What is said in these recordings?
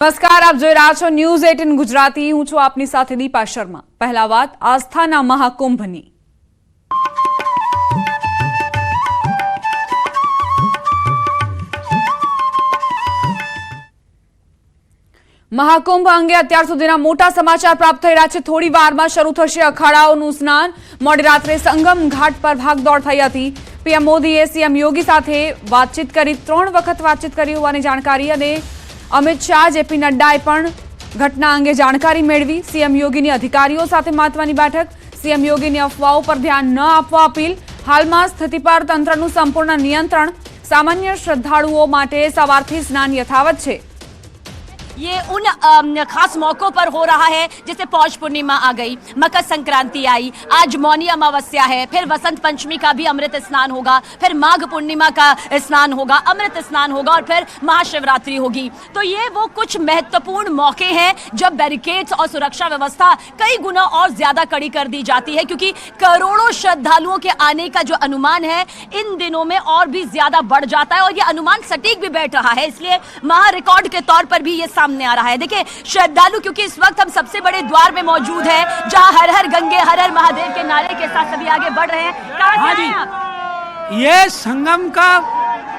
નમસ્કાર, આપ જોઈ રહ્યા છો ન્યૂઝ 18 ગુજરાતી। હું છું આપની સાથે દીપા શર્મા। પહેલા વાત આસ્થાના મહાકુંભની। મહાકુંભ અંગે અત્યાર સુધીના મોટા સમાચાર પ્રાપ્ત થઈ રહ્યા છે। થોડી વારમાં શરૂ થશે અખાડાઓનું સ્નાન। મોડી રાત્રે સંગમ ઘાટ પર ભાગદોડ થઈ હતી। પીએમ મોદીએ સીએમ યોગી સાથે વાતચીત કરી, 3 વખત વાતચીત કરી હોવાની જાણકારી અને અમિત શાહ, જેપી નડ્ડાએ પણ ઘટના અંગે જાણકારી મેળવી। સીએમ યોગીની અધિકારીઓ સાથે મહત્વની બેઠક। સીએમ યોગીની અફવાઓ પર ધ્યાન ન આપવા અપીલ। હાલમાં સ્થિતિ પર તંત્રનું સંપૂર્ણ નિયંત્રણ। સામાન્ય શ્રદ્ધાળુઓ માટે સવારથી સ્નાન યથાવત છે। ये उन खास मौकों पर हो रहा है जैसे पौष पूर्णिमा आ गई, मकर संक्रांति आई, आज मौनी अमावस्या है, फिर वसंत पंचमी का भी अमृत स्नान होगा, फिर माघ पूर्णिमा का स्नान होगा, अमृत स्नान होगा और फिर महाशिवरात्रि होगी। तो ये वो कुछ महत्वपूर्ण मौके हैं जब बैरिकेड्स और सुरक्षा व्यवस्था कई गुना और ज्यादा कड़ी कर दी जाती है, क्योंकि करोड़ों श्रद्धालुओं के आने का जो अनुमान है इन दिनों में और भी ज्यादा बढ़ जाता है और ये अनुमान सटीक भी बैठ रहा है। इसलिए महा रिकॉर्ड के तौर पर भी ये सामने आ रहा है। देखिए, श्रद्धालु क्योंकि इस वक्त हम सबसे बड़े द्वार में मौजूद हैं, जहां हर हर गंगे हर हर महादेव के नारे के साथ सभी आगे बढ़ रहे हैं। कहां से आए आप? ये संगम का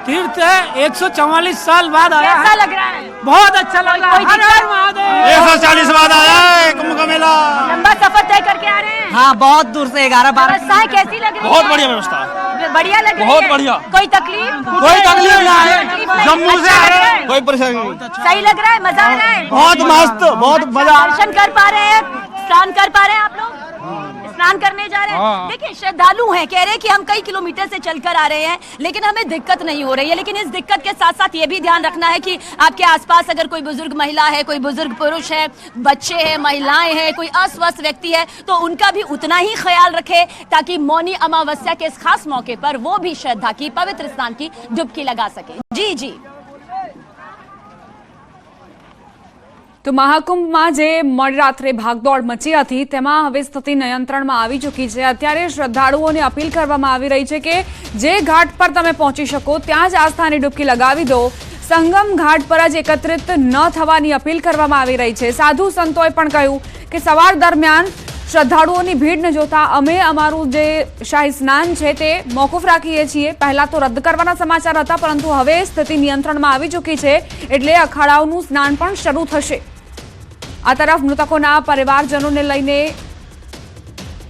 तीर्थ है, 144 साल बाद आया है। कैसा लग रहा है? बहुत अच्छा लग रहा है। हर हर महादेव। 140 बाद आया है कुंभ का मेला। लंबा सफर तय करके आ रहे हैं। हाँ, बहुत दूर से 11-12। व्यवस्थाएं कैसी लग रही है? बहुत बढ़िया व्यवस्था है। बढ़िया लग रही है। बहुत बढ़िया। कोई तकलीफ? कोई तकलीफ ना है। तकलीफ नहीं। जम्मू से अच्छा आ लग रहे रहा हैं, है? कोई परेशानी नहीं। सही लग रहा है? मजा आ रहा है? बहुत मस्त, बहुत मजा आ रहा है। दर्शन कर पा रहे हैं, स्नान कर पा रहे हैं आप लोग? स्नान करने जा रहे हैं। देखिए, श्रद्धालु हैं, कह रहे हैं कि हम कई किलोमीटर से चलकर आ रहे हैं, लेकिन हमें दिक्कत नहीं हो रही है। लेकिन इस दिक्कत के साथ साथ ये भी ध्यान रखना है कि आपके आसपास अगर कोई बुजुर्ग महिला है, कोई बुजुर्ग पुरुष है, बच्चे हैं, महिलाएं हैं, कोई अस्वस्थ व्यक्ति है, तो उनका भी उतना ही ख्याल रखे, ताकि मौनी अमावस्या के इस खास मौके पर वो भी श्रद्धा की, पवित्र स्नान की डुबकी लगा सके। जी जी। તો મહાકુંભમાં જે મોડી રાત્રે ભાગદોડ મચી હતી તેમાં હવે સ્થિતિ નિયંત્રણમાં આવી ચૂકી છે। અત્યારે શ્રદ્ધાળુઓને અપીલ કરવામાં આવી રહી છે કે જે ઘાટ પર તમે પહોંચી શકો ત્યાં જ આસ્થાની ડૂબકી લગાવી દો। સંગમ ઘાટ પર જ એકત્રિત ન થવાની અપીલ કરવામાં આવી રહી છે। સાધુ સંતોએ પણ કહ્યું કે સવાર દરમિયાન શ્રદ્ધાળુઓની ભીડને જોતા અમે અમારું જે શાહી સ્નાન છે તે મોકૂફ રાખીએ છીએ। પહેલા તો રદ કરવાના સમાચાર હતા, પરંતુ હવે સ્થિતિ નિયંત્રણમાં આવી ચૂકી છે, એટલે અખાડાઓનું સ્નાન પણ શરૂ થશે। આ તરફ મૃતકોના પરિવારજનોને લઈને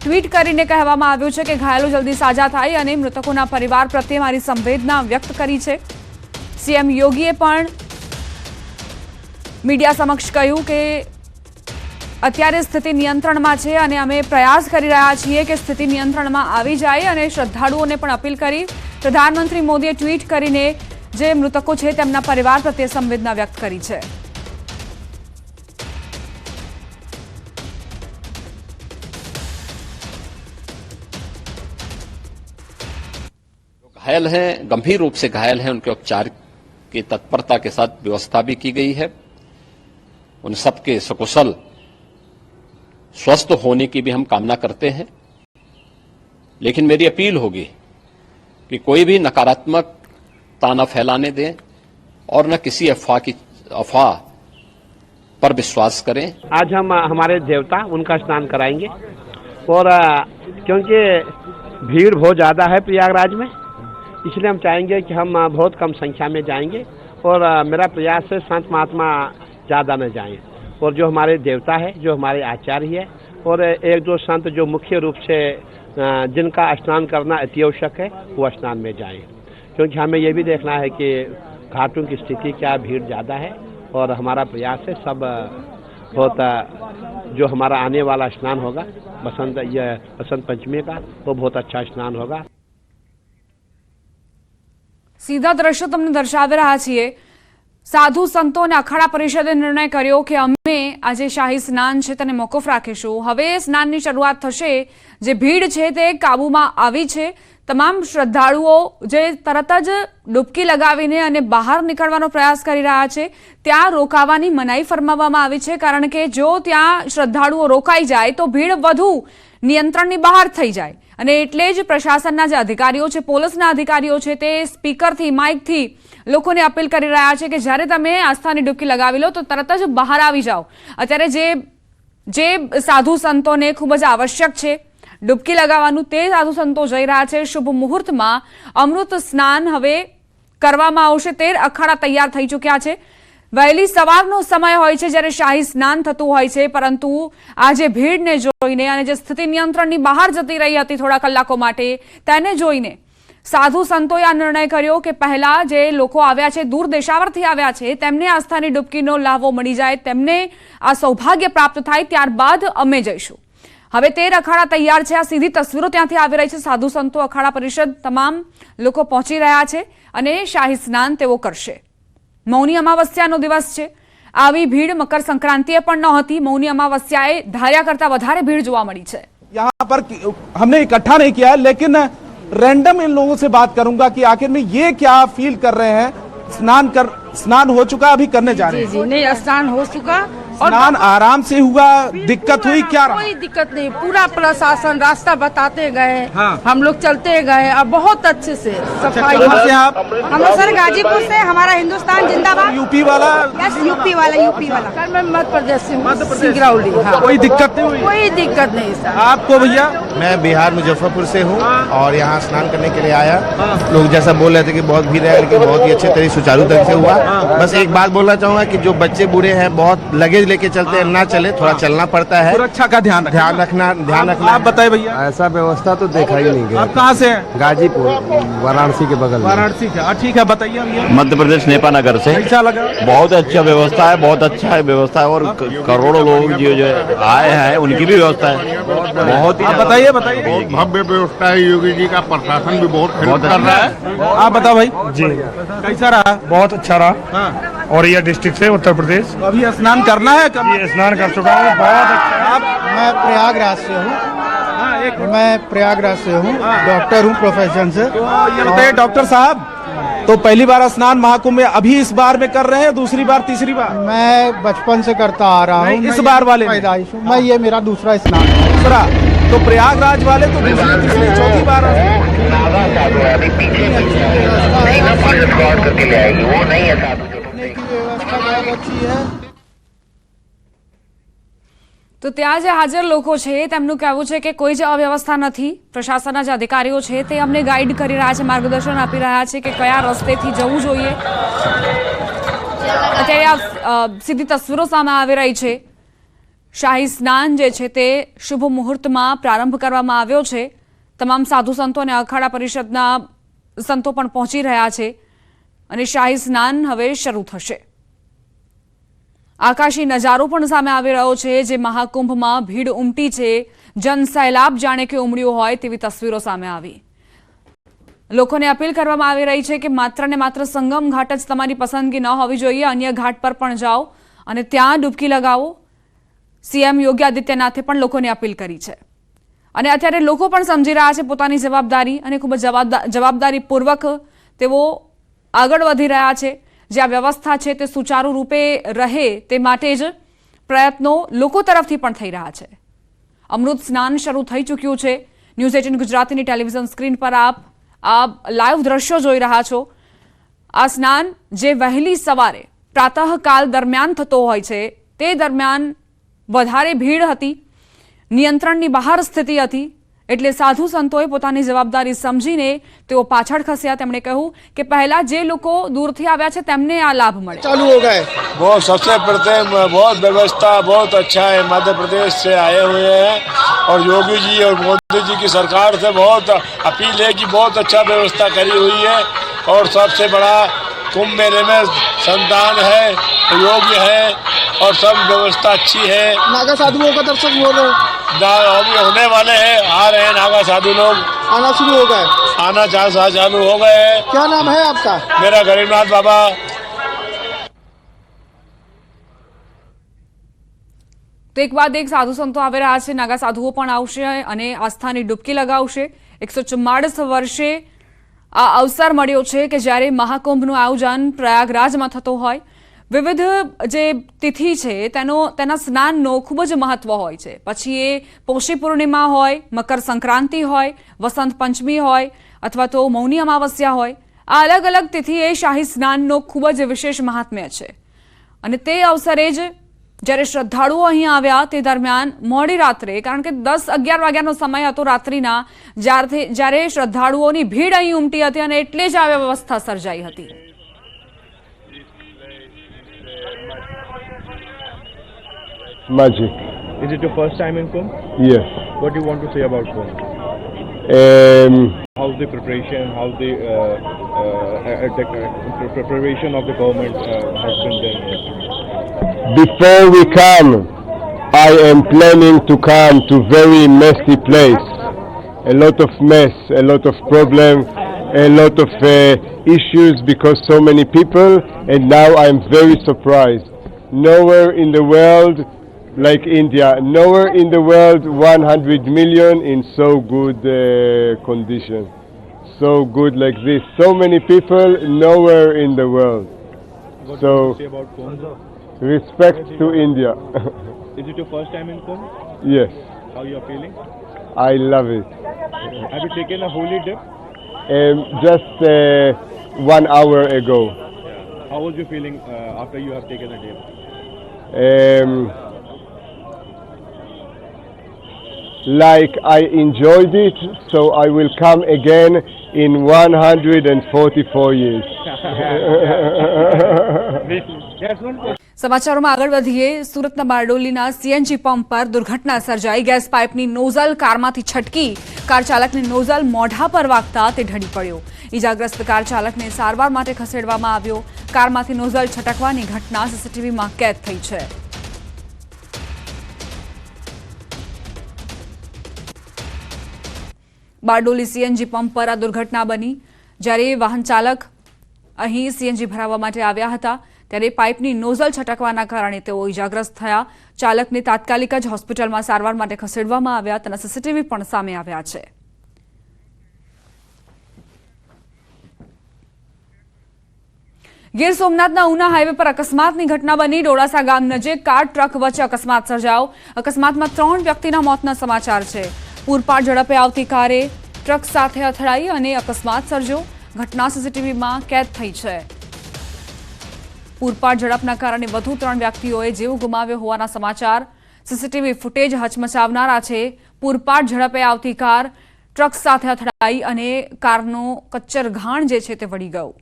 ટ્વીટ કરીને કહેવામાં આવ્યું છે કે ઘાયલો જલ્દી સાજા થાય અને મૃતકોના પરિવાર પ્રત્યે મારી સંવેદના વ્યક્ત કરી છે। સીએમ યોગીએ પણ મીડિયા સમક્ષ કહ્યું કે અત્યારે સ્થિતિ નિયંત્રણમાં છે અને અમે પ્રયાસ કરી રહ્યા છીએ કે સ્થિતિ નિયંત્રણમાં આવી જાય અને શ્રદ્ધાળુઓને પણ અપીલ કરી। પ્રધાનમંત્રી મોદીએ ટ્વીટ કરીને જે મૃતકો છે તેમના પરિવાર પ્રત્યે સંવેદના વ્યક્ત કરી છે। घायल हैं, गंभीर रूप से घायल हैं, उनके उपचार की तत्परता के साथ व्यवस्था भी की गई है। उन सबके सकुशल स्वस्थ होने की भी हम कामना करते हैं। लेकिन मेरी अपील होगी कि कोई भी नकारात्मकता न फैलाने दें और न किसी अफवाह पर विश्वास करें। आज हम हमारे देवता उनका स्नान कराएंगे और क्योंकि भीड़ बहुत ज़्यादा है प्रयागराज में, इसलिए हम चाहेंगे कि हम बहुत कम संख्या में जाएंगे और मेरा प्रयास है संत महात्मा ज़्यादा न जाएं और जो हमारे देवता है, जो हमारे आचार्य है और एक दो संत जो मुख्य रूप से जिनका स्नान करना अत्यावश्यक है वो स्नान में जाएं, क्योंकि हमें ये भी देखना है कि घाटों की स्थिति क्या, भीड़ ज़्यादा है और हमारा प्रयास है सब बहुत जो हमारा आने वाला स्नान होगा बसंत पंचमी का, वो बहुत अच्छा स्नान होगा। સીધા દ્રશ્યો તમને દર્શાવી રહ્યા છીએ। સાધુ સંતો અને અખાડા પરિષદે નિર્ણય કર્યો કે અમે આજે શાહી સ્નાન છે તેને મોકૂફ રાખીશું। હવે સ્નાનની શરૂઆત થશે। જે ભીડ છે તે કાબૂમાં આવી છે। તમામ શ્રદ્ધાળુઓ જે તરત જ ડૂબકી લગાવીને અને બહાર નીકળવાનો પ્રયાસ કરી રહ્યા છે ત્યાં રોકાવાની મનાઈ ફરમાવવામાં આવી છે, કારણ કે જો ત્યાં શ્રદ્ધાળુઓ રોકાઈ જાય તો ભીડ વધુ નિયંત્રણની બહાર થઈ જાય અને એટલે જ પ્રશાસનના જે અધિકારીઓ છે, પોલીસના અધિકારીઓ છે, તે સ્પીકરથી, માઇકથી લોકોને અપીલ કરી રહ્યા છે કે જ્યારે તમે આસ્થાની ડૂબકી લગાવી લો તો તરત જ બહાર આવી જાઓ. અત્યારે જે સાધુ સંતોને ખૂબ જ આવશ્યક છે ડૂબકી લગાવવાનું, તે સાધુ સંતો જઈ રહ્યા છે. શુભ મુહૂર્તમાં અમૃત સ્નાન હવે કરવામાં આવશે. 13 અખાડા તૈયાર થઈ ચૂક્યા છે. વહેલી સવારનો સમય હોય છે જ્યારે શાહી સ્નાન થતું હોય છે, પરંતુ આ જે ભીડને જોઈને અને જે સ્થિતિ નિયંત્રણની બહાર જતી રહી હતી થોડા કલાકો માટે, તેને જોઈને સાધુ સંતોએ આ નિર્ણય કર્યો કે પહેલા જે લોકો આવ્યા છે, દૂર દેશાવરથી આવ્યા છે, તેમને આસ્થાની ડૂબકીનો લાહવો મળી જાય, તેમને આ સૌભાગ્ય પ્રાપ્ત થાય, ત્યારબાદ અમે જઈશું. હવે 13 અખાડા તૈયાર છે. આ સીધી તસવીરો ત્યાંથી આવી રહી છે. સાધુ સંતો, અખાડા પરિષદ, તમામ લોકો પહોંચી રહ્યા છે અને શાહી સ્નાન તેઓ કરશે. મૌની અમાવસ્યાનો દિવસ છે. આવી ભીડ મકર સંક્રાંતિએ પણ ન હતી. મૌની અમાવસ્યાએ ધાર્યા કરતા વધારે ભીડ જોવા મળી છે. यहाँ पर हमने इकट्ठा नहीं किया है, लेकिन रैंडम इन लोगों से बात करूंगा कि आखिर में ये क्या फील कर रहे हैं. स्नान हो चुका, अभी करने जा रहे हैं. जी नहीं, स्नान हो चुका और स्नान आराम से हुआ, दिक्कत हुई क्या रहा? कोई दिक्कत नहीं. पूरा प्रशासन रास्ता बताते गए, हाँ. हम लोग चलते गए, अब बहुत अच्छे से सफाई. कहाँ से आप? हम सर गाजीपुर से. हमारा हिंदुस्तान जिंदाबाद. यूपी वाला? यस, यूपी वाला. सर मैं मध्य प्रदेश से हूँ, सिंगरौली. हाँ. कोई दिक्कत नहीं हुई? कोई दिक्कत नहीं सर. आपको भैया? मैं बिहार मुजफ्फरपुर से हूँ और यहाँ स्नान करने के लिए आया. लोग जैसा बोल रहे थे कि बहुत भीड़ है, लेकिन बहुत ही अच्छे तरीके सुचारू तरीके से हुआ. बस एक बात बोलना चाहूंगा कि जो बच्चे बूढ़े हैं, बहुत लगेज लेके चलते हैं, ना चले, थोड़ा चलना पड़ता है. सुरक्षा का ध्यान रखना. आप बताए भैया. ऐसा व्यवस्था तो देखा ही नहीं गया. आप कहाँ से हैं? गाजीपुर, वाराणसी के बगल में. वाराणसी का. ठीक है, बताइए भैया. मध्य प्रदेश नेपा नगर से. कैसा लगा? बहुत अच्छा व्यवस्था है, बहुत अच्छा है व्यवस्था है, और करोड़ों लोग जो आए हैं उनकी भी व्यवस्था है. बहुत ही. आप बताइए. बहुत भव्य व्यवस्था है. योगी जी का प्रशासन भी बहुत हेल्प कर रहा है. आप बताओ भाई. जी कैसा रहा? बहुत अच्छा रहा. हाँ. और ये डिस्ट्रिक्ट से उत्तर प्रदेश. अभी स्नान करना है. ये स्नान कर चुका हूँ. बहुत अच्छा. आप? मैं प्रयागराज से हूँ. मैं प्रयागराज से हूँ. डॉक्टर हूँ प्रोफेशन से. ये बताइए डॉक्टर साहब, तो पहली बार स्नान महाकुंभ में अभी इस बार में कर रहे हैं, दूसरी बार, तीसरी बार? मैं बचपन से करता आ रहा हूँ. इस बार वाले में? पैदाइश हूँ मैं. ये मेरा दूसरा स्नान है. दूसरा. तो प्रयागराज वाले तो दूसरी, तीसरी, चौथी बार. व्यवस्था बहुत अच्छी है. તો ત્યાં જે હાજર લોકો છે તેમનું કહેવું છે કે કોઈ જ અવ્યવસ્થા નથી. પ્રશાસનના જે અધિકારીઓ છે તે અમને ગાઈડ કરી રહ્યા છે, માર્ગદર્શન આપી રહ્યા છે કે કયા રસ્તેથી જવું જોઈએ. અત્યારે આ સીધી તસવીરો સામે આવી રહી છે. શાહી સ્નાન જે છે તે શુભ મુહૂર્તમાં પ્રારંભ કરવામાં આવ્યો છે. તમામ સાધુ સંતો અને અખાડા પરિષદના સંતો પણ પહોંચી રહ્યા છે અને શાહી સ્નાન હવે શરૂ થશે. આકાશી નજારો પણ સામે આવી રહ્યો છે. જે મહાકુંભમાં ભીડ ઉમટી છે, જન સૈલાબ જાણે કે ઉમટ્યું હોય તેવી તસવીરો સામે આવી. લોકોને અપીલ કરવામાં આવી રહી છે કે માત્ર ને માત્ર સંગમ ઘાટ જ તમારી પસંદગી ન હોવી જોઈએ, અન્ય ઘાટ પર પણ જાઓ અને ત્યાં ડૂબકી લગાવો. સીએમ યોગી આદિત્યનાથે પણ લોકોને અપીલ કરી છે અને અત્યારે લોકો પણ સમજી રહ્યા છે પોતાની જવાબદારી અને ખૂબ જ જવાબદારીપૂર્વક તેઓ આગળ વધી રહ્યા છે. જે આ વ્યવસ્થા છે તે સુચારુ રૂપે રહે તે માટે જ પ્રયત્નો લોકો તરફથી પણ થઈ રહ્યા છે. અમૃત સ્નાન શરૂ થઈ ચૂક્યું છે. ન્યૂઝ 18 ગુજરાતીની ટેલિવિઝન સ્ક્રીન પર આપ આ લાઈવ દ્રશ્યો જોઈ રહ્યા છો. આ સ્નાન જે વહેલી સવારે પ્રાતઃકાલ દરમિયાન થતો હોય છે, તે દરમિયાન વધારે ભીડ હતી, નિયંત્રણની બહાર સ્થિતિ હતી, એટલે સાધુ સંતોએ પોતાની જવાબદારી સમજીને તેઓ પાછળ ખસ્યા. તેમણે કહ્યું કે પહેલા જે લોકો દૂરથી આવ્યા છે તેમને આ લાભ મળે. चालू हो गए. बहुत सबसे प्रथम बहुत व्यवस्था बहुत अच्छा है. मध्य प्रदेश से आए हुए हैं और योगी जी और मोदी जी की सरकार से बहुत अपील है कि बहुत अच्छा व्यवस्था करी हुई है. और सबसे बड़ा कुंभ मेले में संतान है, योग्य है और सब व्यवस्था अच्छी है. नागा साधुओं का दर्शन हो रहे हैं. अभी होने वाले हैं, आ रहे हैं नागा साधु लोग. आना शुरू हो गए. आना चालू हो गए हैं. क्या नाम है आपका? मेरा गरीबनाथ बाबा. તો એક બાદ એક સાધુ સંતો આવી રહ્યા છે. નાગા સાધુઓ પણ આવશે અને આસ્થાની ડૂબકી લગાવશે. 144 વર્ષે આ અવસર મળ્યો છે કે જ્યારે મહાકુંભનું આયોજન પ્રયાગરાજમાં થતો હોય. વિવિધ જે તિથિ છે તેના સ્નાનનો ખૂબ જ મહત્વ હોય છે. પછી એ પોષી પૂર્ણિમા હોય, મકર સંક્રાંતિ હોય, વસંત પંચમી હોય અથવા તો મૌની અમાવસ્યા હોય, આ અલગ અલગ તિથિએ શાહી સ્નાનનો ખૂબ જ વિશેષ મહાત્મ્ય છે. અને તે અવસરે જ જ્યારે શ્રદ્ધાળુઓ અહીં આવ્યા તે દરમિયાન મોડી રાત્રે, કારણ કે 10-11 વાગ્યાનો સમય હતો રાત્રિના, જ્યારે શ્રદ્ધાળુઓની ભીડ અહીં ઉમટી હતી અને એટલે જ આ વ્યવસ્થા સર્જાઈ હતી. Magic. Is it your first time in Kumbh? Yes. What do you want to say about Kumbh? How's the preparation? How's the preparation of the government has been done? Before we come, I am planning to come to very messy place. A lot of mess, a lot of problem, a lot of issues because so many people, and now I am very surprised. Nowhere in the world like India, nowhere in the world 100 million in so good condition, so good like this. So many people, nowhere in the world. What So, do you say about Kumbh? respect to India. Is it your first time in Kumbh? Yes, How you are feeling? I love it. Have you taken a holy dip? Just 1 hour ago. How was you feeling after you have taken a dip? Like I enjoyed it, so I will come again in 144 years. સમાચારોમાં આગળ વધીએ. સુરતના બારડોલીના CNG pump પર દુર્ઘટના સર્જાઈ. Gas પાઇપની nozzle કારમાંથી છટકી car ચાલકને નોઝલ મોઢા પર વાગતા તે ઢળી પડ્યો. ઈજાગ્રસ્ત કાર ચાલકને સારવાર માટે ખસેડવામાં આવ્યો. કારમાંથી નોઝલ છટકવાની ઘટના સીસીટીવીમાં કેદ થઈ છે. બારડોલી સીએનજી પંપ પર આ દુર્ઘટના બની. જ્યારે વાહન ચાલક અહીં સીએનજી ભરાવવા માટે આવ્યા હતા ત્યારે પાઇપની નોઝલ છટકવાના કારણે તેઓ ઈજાગ્રસ્ત થયા. ચાલકને તાત્કાલિક જ હોસ્પિટલમાં સારવાર માટે ખસેડવામાં આવ્યા. તેના સીસીટીવી પણ સામે આવ્યા છે. ગીર સોમનાથના ઉના હાઈવે પર અકસ્માતની ઘટના બની. ડોળાસા ગામ નજીક કાર ટ્રક વચ્ચે અકસ્માત સર્જાયો. અકસ્માતમાં 3 વ્યક્તિના મોતના સમાચાર છે. પૂરપાટ ઝડપે આવતી કારે ટ્રક સાથે અથડાઈ અને અકસ્માત સર્જ્યો. ઘટના સીસીટીવીમાં કેદ થઈ છે. પૂરપાટ ઝડપના કારણે વધુ 3 વ્યક્તિઓએ જીવ ગુમાવ્યો હોવાના સમાચાર. સીસીટીવી ફૂટેજ હચમચાવનારા છે. પૂરપાટ ઝડપે આવતી કાર ટ્રક સાથે અથડાઈ અને કારનો કચ્ચર ઘાણ જે છે તે વળી ગયો.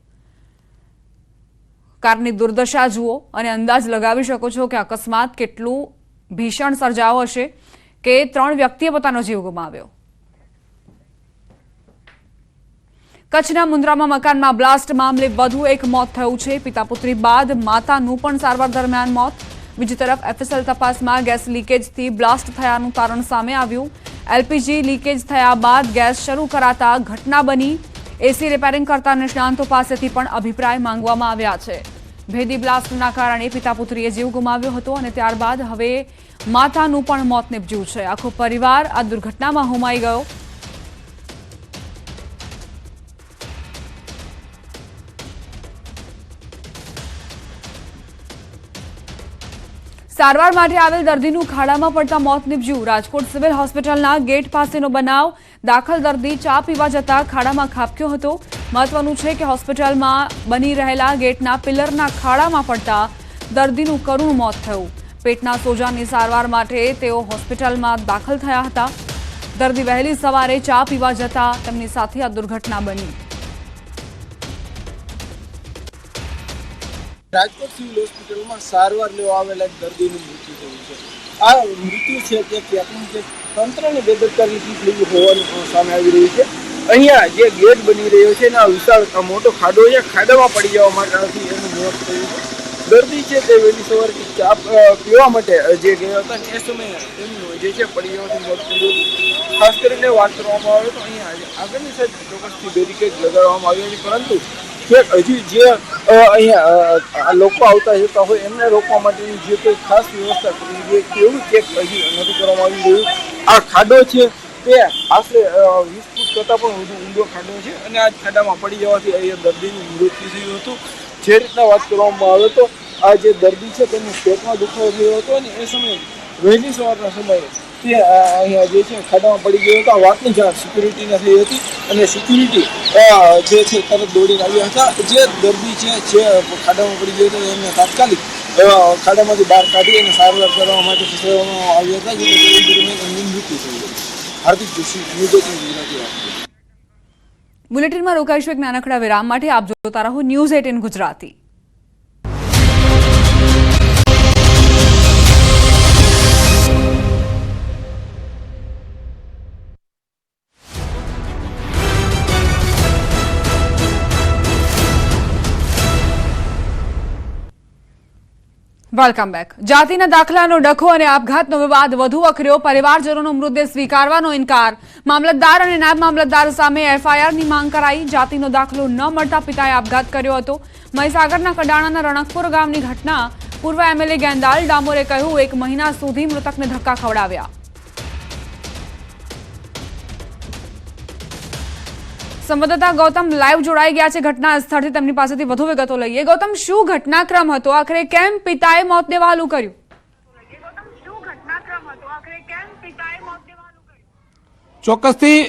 કારની દુર્દશા જુઓ અને અંદાજ લગાવી શકો છો કે અકસ્માત કેટલું ભીષણ સર્જાયો હશે કે 3 વ્યક્તિએ પોતાનો જીવ ગુમાવ્યો. કચ્છના મુન્દ્રામાં મકાનમાં બ્લાસ્ટ મામલે વધુ એક મોત થયું છે. પિતા પુત્રી બાદ માતાનું પણ સારવાર દરમિયાન મોત. બીજી તરફ એફએસએલ તપાસમાં ગેસ લીકેજથી બ્લાસ્ટ થયાનું તારણ સામે આવ્યું. એલપીજી લીકેજ થયા બાદ ગેસ શરૂ કરાતા ઘટના બની. એસી રિપેરિંગ કરતા નિષ્ણાંતો પાસેથી પણ અભિપ્રાય માંગવામાં આવ્યા છે. ભેદી બ્લાસ્ટના કારણે પિતા પુત્રીએ જીવ ગુમાવ્યો હતો અને ત્યારબાદ હવે માતાનું પણ મોત નીપજ્યું છે. આખો પરિવાર આ દુર્ઘટનામાં હોમાઈ ગયો. સારવાર માટે આવેલ દર્દીનું ખાડામાં પડતા મોત નીપજ્યું. રાજકોટ સિવિલ હોસ્પિટલના ગેટ પાસેનો બનાવ. દાખલ દર્દી ચા પીવા જતા ખાડામાં ખાબક્યો હતો. મહત્વનું છે કે હોસ્પિટલમાં બની રહેલા ગેટના પિલરના ખાડામાં પડતા દર્દીનું કરુણ મોત થયું. પેટના સોજાની સારવાર માટે તેઓ હોસ્પિટલમાં દાખલ થયા હતા. દર્દી વહેલી સવારે ચા પીવા જતા તેમની સાથે આ દુર્ઘટના બની. રાજકોટ સિવિલ હોસ્પિટલમાં સારવાર લેવા આવેલા એક દર્દીનું મૃત્યુ થયું છે. આ મૃત્યુ છે તે ક્યાંક તંત્રની બેદરકારીથી હોવાનું સામે આવી રહ્યું છે. અહીંયા જે ગેટ બની રહ્યો છે એના વિશાળ મોટો ખાડો છે. ખાડામાં પડી જવા માટેથી એનું મોત થયું છે. દર્દી છે તે વહેલી સવારથી ચા પીવા માટે જે ગયા હતા ને એ સમયે એમનું જે છે પડી જવાથી મોત થયું. ખાસ કરીને વાત કરવામાં આવે તો અહીંયા આગળની સાઈડ ચોક્કસથી બેરિકેડ લગાડવામાં આવ્યા છે, પરંતુ હજી જે અહીંયા લોકો આવતા જતા હોય એમને રોકવા માટેની જે કોઈ ખાસ વ્યવસ્થા કરવી જોઈએ તેવું ચેક હજી નથી કરવામાં આવી રહ્યું. આ ખાડો છે તે આશરે 20 ફૂટ કરતાં પણ વધુ ઊંડો ખાડો છે અને આ ખાડામાં પડી જવાથી અહીંયા દર્દીનું મૃત્યુ થયું હતું. જે રીતના વાત કરવામાં આવે તો આ જે દર્દી છે તેમને પેટમાં દુખાવો થયો હતો અને એ સમયે વહેલી સવારના સમયે તે અહીંયા જે છે ખાડામાં પડી ગયો હતો. આ વાતની જાણ સિક્યુરિટીને થઈ હતી અને સિક્યુરિટી જે છે તરત દોડીને આવ્યા હતા. જે દર્દી છે ખાડામાં પડી ગયો હતો એમને તાત્કાલિક ખાડામાંથી બહાર કાઢી અને સારવાર કરવા માટે ખસેડવામાં આવ્યા હતા. જેથી દરમિયાન એમનું મૃત્યુ થયું હતું. હાર્દિક જોશી, ન્યૂઝ 18 ગુજરાતી વાત. બુલેટિનમાં રોકાઈશું એક નાનકડા વિરામ માટે. આપ જોતા રહો ન્યૂઝ 18 ગુજરાતી. Welcome back. જાતિના દાખલાનો ડખો અને આપઘાતનો વિવાદ વધુ વકર્યો. પરિવારજનોનો મૃતદેહ સ્વીકારવાનો ઇનકાર. મામલતદાર અને નાયબ મામલતદાર સામે એફઆઈઆરની માંગ કરાઈ. જાતિનો દાખલો ન મળતા પિતાએ આપઘાત કર્યો હતો. મહીસાગરના કડાણાના રણકપુર ગામની ઘટના. પૂર્વ એમએલએ ગેંદાલ ડામોરે કહ્યું, 1 મહિના સુધી મૃતકને ધક્કા ખવડાવ્યા. સંવાદદાતા ગૌતમ લાઈવ જોડાઈ ગયા છે ઘટના સ્થળથી. તેમની પાસેથી વધુ વિગતો લઈએ. ગૌતમ, શું ઘટનાક્રમ હતો? આખરે કેમ પિતાએ મોત દેવાલું કર્યું? ચોક્કસથી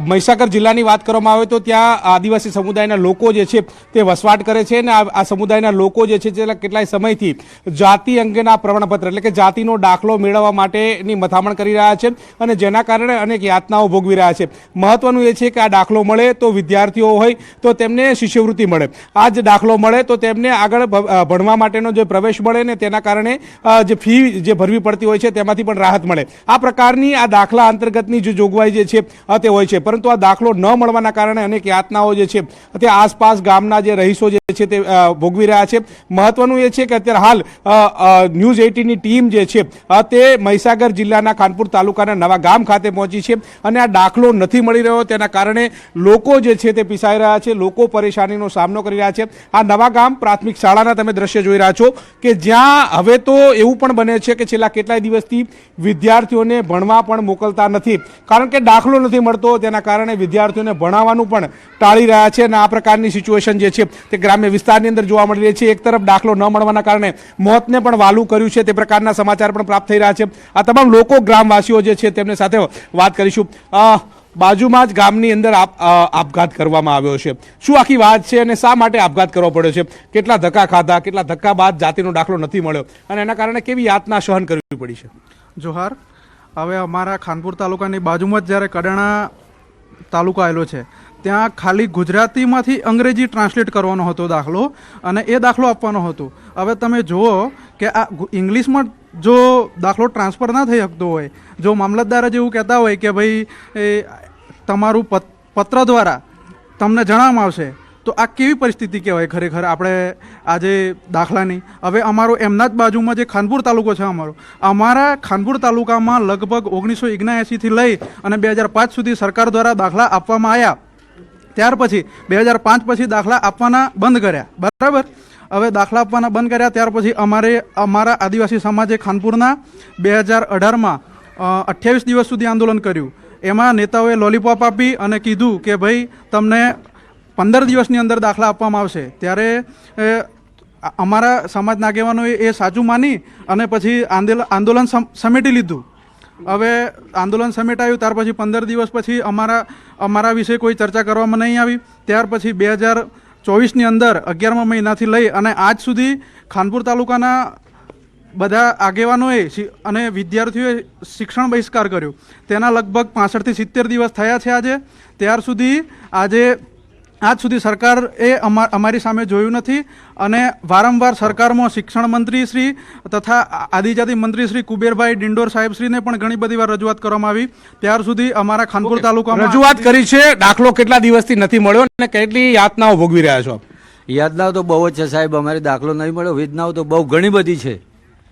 મહીસાગર જિલ્લાની વાત કરવામાં આવે તો ત્યાં આદિવાસી સમુદાયના લોકો જે છે તે વસવાટ કરે છે અને આ સમુદાયના લોકો જે છે છેલ્લા કેટલાય સમયથી જાતિ અંગેના પ્રમાણપત્ર એટલે કે જાતિનો દાખલો મેળવવા માટેની મથામણ કરી રહ્યા છે અને જેના કારણે અનેક યાતનાઓ ભોગવી રહ્યા છે. મહત્વનું એ છે કે આ દાખલો મળે તો વિદ્યાર્થીઓ હોય તો તેમને શિષ્યવૃત્તિ મળે. આ જ દાખલો મળે તો તેમને આગળ ભણવા માટેનો જે પ્રવેશ મળે ને તેના કારણે જે ફી જે ભરવી પડતી હોય છે તેમાંથી પણ રાહત મળે. આ પ્રકારની આ દાખલા અંતર્ગતની જે જોગવાઈ જે છે તે હોય છે. પરંતુ આ દાખલો ન મળવાના કારણે અનેક યાતનાઓ જે છે તે આસપાસ ગામના જે રહીશો જે છે તે ભોગવી રહ્યા છે. મહત્વનું એ છે કે અત્યારે હાલ ન્યૂઝ 18ની ટીમ જે છે તે મહીસાગર જિલ્લાના ખાનપુર તાલુકાના નવા ગામ ખાતે પહોંચી છે અને આ દાખલો નથી મળી રહ્યો તેના કારણે લોકો જે છે તે પીસાઈ રહ્યા છે. લોકો પરેશાનીનો સામનો કરી રહ્યા છે. આ નવા ગામ પ્રાથમિક શાળાના તમે દ્રશ્ય જોઈ રહ્યા છો કે જ્યાં હવે તો એવું પણ બને છે કે છેલ્લા કેટલાય દિવસથી વિદ્યાર્થીઓને ભણવા પણ મોકલતા નથી, કારણ કે દાખલો નથી મળતો. તેના કારણે વિદ્યાર્થીઓને ભણાવવાનું પણ ટાળી રહ્યા છે અને આ પ્રકારની સિચ્યુએશન જે છે તે ગ્રામ્ય વિસ્તારની અંદર જોવા મળી રહી છે. એક તરફ દાખલો ન મળવાના કારણે મોતને પણ વાલું કર્યું છે તે પ્રકારના સમાચાર પણ પ્રાપ્ત થઈ રહ્યા છે. આ તમામ લોકો ગ્રામવાસીઓ જે છે તેમની સાથે વાત કરીશું. બાજુમાં જ ગામની અંદર આપઘાત કરવામાં આવ્યો છે. શું આખી વાત છે અને શા માટે આપઘાત કરવો પડ્યો છે? કેટલા ધક્કા ખાધા, કેટલા ધક્કા બાદ જાતિનો દાખલો નથી મળ્યો અને એના કારણે કેવી યાતના સહન કરવી પડી છે? જોહાર. હવે અમારા ખાનપુર તાલુકાની બાજુમાં જ જ્યારે કડાણા તાલુકો આવેલો છે ત્યાં ખાલી ગુજરાતીમાંથી અંગ્રેજી ટ્રાન્સલેટ કરવાનો હતો દાખલો અને એ દાખલો આપવાનો હતો. હવે તમે જુઓ કે આ ઇંગ્લિશમાં જો દાખલો ટ્રાન્સફર ના થઈ શકતો હોય, જો મામલતદાર જ એવું કહેતા હોય કે ભાઈ તમારું પત્ર દ્વારા તમને જણાવવામાં આવશે, તો આ કેવી પરિસ્થિતિ કહેવાય ખરેખર આપણે આજે દાખલાની. હવે અમારો એમના જ બાજુમાં જે ખાનપુર તાલુકો છે અમારા ખાનપુર તાલુકામાં લગભગ 1979થી લઈ અને 2005 સુધી સરકાર દ્વારા દાખલા આપવામાં આવ્યા. ત્યાર પછી 2005 પછી દાખલા આપવાના બંધ કર્યા. બરાબર. હવે દાખલા આપવાના બંધ કર્યા ત્યાર પછી અમારા આદિવાસી સમાજે ખાનપુરના 2018માં 28 દિવસ સુધી આંદોલન કર્યું. એમાં નેતાઓએ લોલીપોપ આપી અને કીધું કે ભાઈ તમને 15 દિવસની અંદર દાખલા આપવામાં આવશે. ત્યારે અમારા સમાજના આગેવાનોએ એ સાચું માની અને પછી આંદોલન સમેટી લીધું. હવે આંદોલન સમેટાયું ત્યાર પછી 15 દિવસ પછી અમારા વિશે કોઈ ચર્ચા કરવામાં નહીં આવી. ત્યાર પછી 2024ની અંદર 11મા મહિનાથી લઈ અને આજ સુધી ખાનપુર તાલુકાના બધા આગેવાનોએ અને વિદ્યાર્થીઓએ શિક્ષણ બહિષ્કાર કર્યો. તેના લગભગ 65 થી 70 દિવસ થયા છે આજે. ત્યાર સુધી આજ સુધી સરકાર એ અમારી સામે જોયું નથી અને વારંવાર સરકારમાં શિક્ષણ મંત્રી શ્રી તથા આદિજાતિ મંત્રી શ્રી કુબેરભાઈ ડિંડોર સાહેબ શ્રીને પણ ઘણી બધી વાર રજૂઆત કરવામાં આવી. ત્યાર સુધી અમારા ખાનપુર તાલુકામાં રજૂઆત કરી છે. દાખલો કેટલા દિવસથી નથી મળ્યો અને કેટલી યાતનાઓ ભોગવી રહ્યા છો? યાતનાઓ તો બહુ જ છે સાહેબ. અમારે દાખલો નહીં મળ્યો, વેદનાઓ તો બહુ ઘણી બધી છે,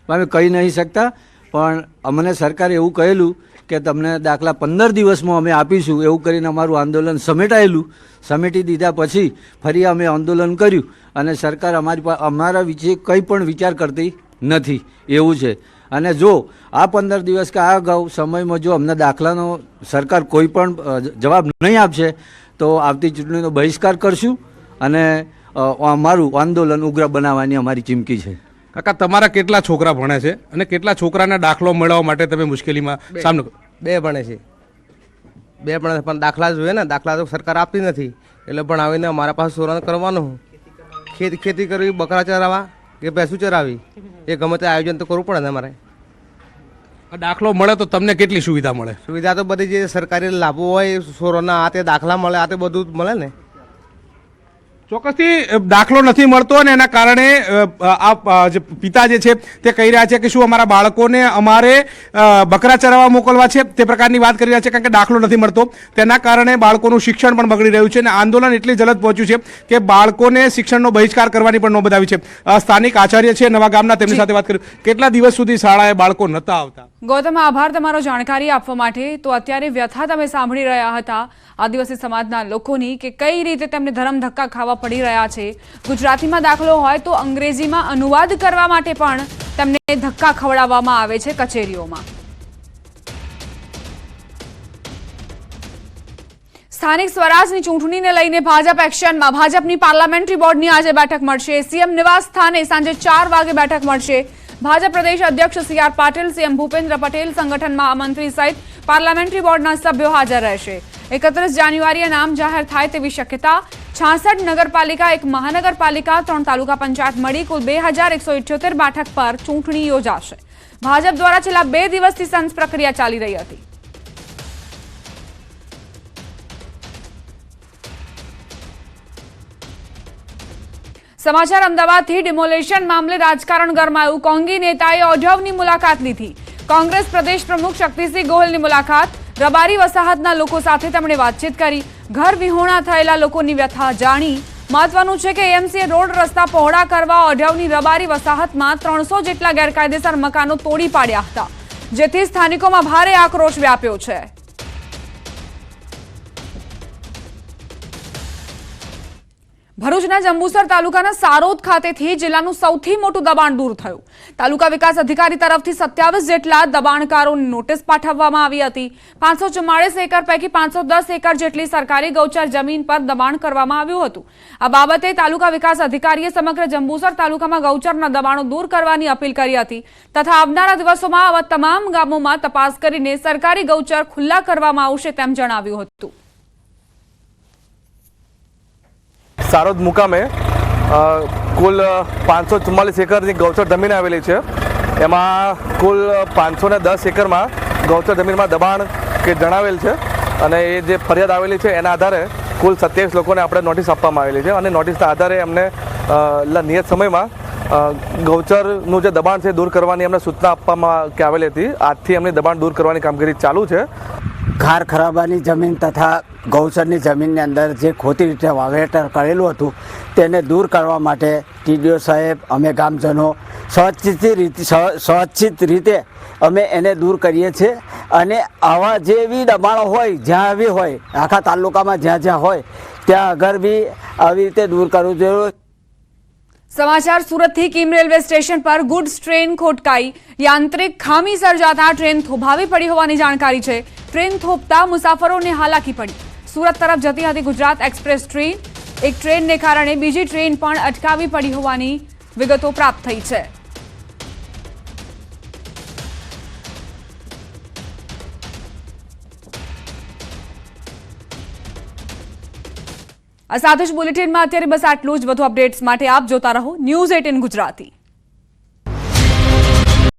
અમે કહી નહીં શકતા. પણ અમને સરકારે એવું કહેલું કે તમને દાખલા 15 દિવસમાં અમે આપીશું, એવું કરીને અમારું આંદોલન સમેટી દીધા. પછી ફરી અમે આંદોલન કર્યું અને સરકાર અમારા વિશે કંઈ પણ વિચાર કરતી નથી એવું છે. અને જો આ 15 દિવસ કે આ અગાઉ સમયમાં જો અમને દાખલાનો સરકાર કોઈ પણ જવાબ નહીં આપશે તો આવતી ચૂંટણીનો બહિષ્કાર કરશું અને અમારું આંદોલન ઉગ્ર બનાવવાની અમારી ચીમકી છે. કાકા તમારા કેટલા છોકરા ભણે છે અને કેટલા છોકરાના દાખલો મેળવવા માટે તમે મુશ્કેલીમાં સામનો? 2 ભણે છે, 2 ભણે છે, પણ દાખલા જોઈએ ને, દાખલા તો સરકાર આપતી નથી, એટલે ભણાવીને અમારા પાસે સોરણ કરવાનું, ખેતી કરવી, બકરા ચરાવવા કે ભેંસું ચરાવી, એ ગમે તે આયોજન તો કરવું પડે ને અમારે. દાખલો મળે તો તમને કેટલી સુવિધા મળે? સુવિધા તો બધી જે સરકારી લાભો હોય, સોરોના આ તે દાખલા મળે, આ તે બધું મળે ને. ચોક્કસથી દાખલો નથી મળતો અને એના કારણે આ જે પિતા જે છે તે કહી રહ્યા છે કે શું અમારા બાળકોને અમારે બકરા ચરાવવા મોકલવા છે, તે પ્રકારની વાત કરી રહ્યા છે, કારણ કે દાખલો નથી મળતો. તેના કારણે બાળકોનું શિક્ષણ પણ બગડી રહ્યું છે અને આંદોલન એટલી જલદ પહોંચ્યું છે કે બાળકોને શિક્ષણનો બહિષ્કાર કરવાની પણ નોબત આવી છે. સ્થાનિક આચાર્ય છે નવા ગામના, તેમની સાથે વાત કરી. કેટલા દિવસ સુધી શાળાએ બાળકો નહોતા આવતા? ગૌતમ, આભાર તમારો જાણકારી આપવા માટે. તો અત્યારે વ્યથા તમે સાંભળી રહ્યા હતા આદિવાસી સમાજના લોકોની કે કઈ રીતે તેમને ધરમ ધક્કા ખાવા પડી રહ્યા છે. ગુજરાતીમાં દાખલો હોય તો અંગ્રેજીમાં અનુવાદ કરવા માટે પણ તેમને ધક્કા ખવડાવવામાં આવે છે કચેરીઓમાં. સ્થાનિક સ્વરાજની ચૂંટણીને લઈને ભાજપ એક્શનમાં. ભાજપની પાર્લામેન્ટરી બોર્ડની આજે બેઠક મળશે. સીએમ નિવાસ સ્થાને સાંજે 4 વાગે બેઠક મળશે. ભાજપ પ્રદેશ અધ્યક્ષ CR પાટીલ, સીએમ ભૂપેન્દ્ર પટેલ, સંગઠન મહામંત્રી સહિત પાર્લામેન્ટરી બોર્ડના સભ્યો હાજર રહેશે. 31 જાન્યુઆરીએ નામ જાહેર થાય તેવી શક્યતા. 66 નગરપાલિકા, 1 મહાનગરપાલિકા, 3 તાલુકા પંચાયત મળી કુલ 2178 બેઠક પર ચૂંટણી યોજાશે. ભાજપ દ્વારા છેલ્લા 2 દિવસથી સેન્સ પ્રક્રિયા ચાલી રહી હતી. સમાચાર અમદાવાદથી. ડિમોલેશન મામલે રાજકારણ ગરમાયું. કોંગી નેતાએ ઓઢવની મુલાકાત લીધી. કોંગ્રેસ પ્રદેશ પ્રમુખ શક્તિસિંહ ગોહિલની મુલાકાત. રબારી વસાહતના લોકો સાથે તેમણે વાતચીત કરી. ઘર વિહોણા થયેલા લોકોની વ્યથા જાણી. મહત્વનું છે કે એએમસીએ રોડ રસ્તા પહોળા કરવા ઓઢવની રબારી વસાહતમાં 300 જેટલા ગેરકાયદેસર મકાનો તોડી પાડ્યા હતા, જેથી સ્થાનિકોમાં ભારે આક્રોશ વ્યાપ્યો છે. ભરૂચના જંબુસર તાલુકાના સારોદ ખાતેથી જિલ્લાનું સૌથી મોટું દબાણ દૂર થયું. તાલુકા વિકાસ અધિકારી તરફથી 27 જેટલા દબાણકારોની નોટિસ પાઠવવામાં આવી હતી. 544 એકર પૈકી 510 એકર જેટલી સરકારી ગૌચર જમીન પર દબાણ કરવામાં આવ્યું હતું. આ બાબતે તાલુકા વિકાસ અધિકારીએ સમગ્ર જંબુસર તાલુકામાં ગૌચરના દબાણો દૂર કરવાની અપીલ કરી હતી તથા આવનારા દિવસોમાં આવા તમામ ગામોમાં તપાસ કરીને સરકારી ગૌચર ખુલ્લા કરવામાં આવશે તેમ જણાવ્યું હતું. સારોદ મુકામે કુલ 544 એકરની ગૌચર જમીન આવેલી છે. એમાં કુલ 510 એકરમાં ગૌચર જમીનમાં દબાણ કે જણાવેલ છે અને એ જે ફરિયાદ આવેલી છે એના આધારે કુલ 27 લોકોને આપણે નોટિસ આપવામાં આવેલી છે અને નોટિસના આધારે એમને નિયત સમયમાં ગૌચરનું જે દબાણ છે દૂર કરવાની એમને સૂચના આપવામાં આવેલી હતી. આજથી એમની દબાણ દૂર કરવાની કામગીરી ચાલુ છે. ખાર ખરાબાની જમીન તથા ગૌચરની જમીનની અંદર જે ખોટી રીતે વાવેતર કરેલું હતું તેને દૂર કરવા માટે ટીડીઓ સાહેબ, અમે ગામજનો સ્વચ્છિત રીતે અમે એને દૂર કરીએ છીએ અને આવા જે બી દબાણો હોય જ્યાં બી હોય આખા તાલુકામાં જ્યાં જ્યાં હોય ત્યાં આગળ બી આવી રીતે દૂર કરવું જોઈએ. સમાચાર સુરતથી. કિમ રેલવે સ્ટેશન પર ગુડ્સ ટ્રેન ખોટકાઈ. યાંત્રિક ખામી સર્જાતા ટ્રેન થોભાવી પડી હોવાની જાણકારી છે. ટ્રેન થોપતા મુસાફરોને હાલાકી પડી. સુરત તરફ જતી હતી ગુજરાત એક્સપ્રેસ ટ્રેન. એક ટ્રેનને કારણે બીજી ટ્રેન પણ અટકાવી પડી હોવાની વિગતો પ્રાપ્ત થઈ છે. આ સાથે જ બુલેટિનમાં અત્યારે બસ આટલું જ. વધુ અપડેટ્સ માટે આપ જોતા રહો News 18 ગુજરાતી.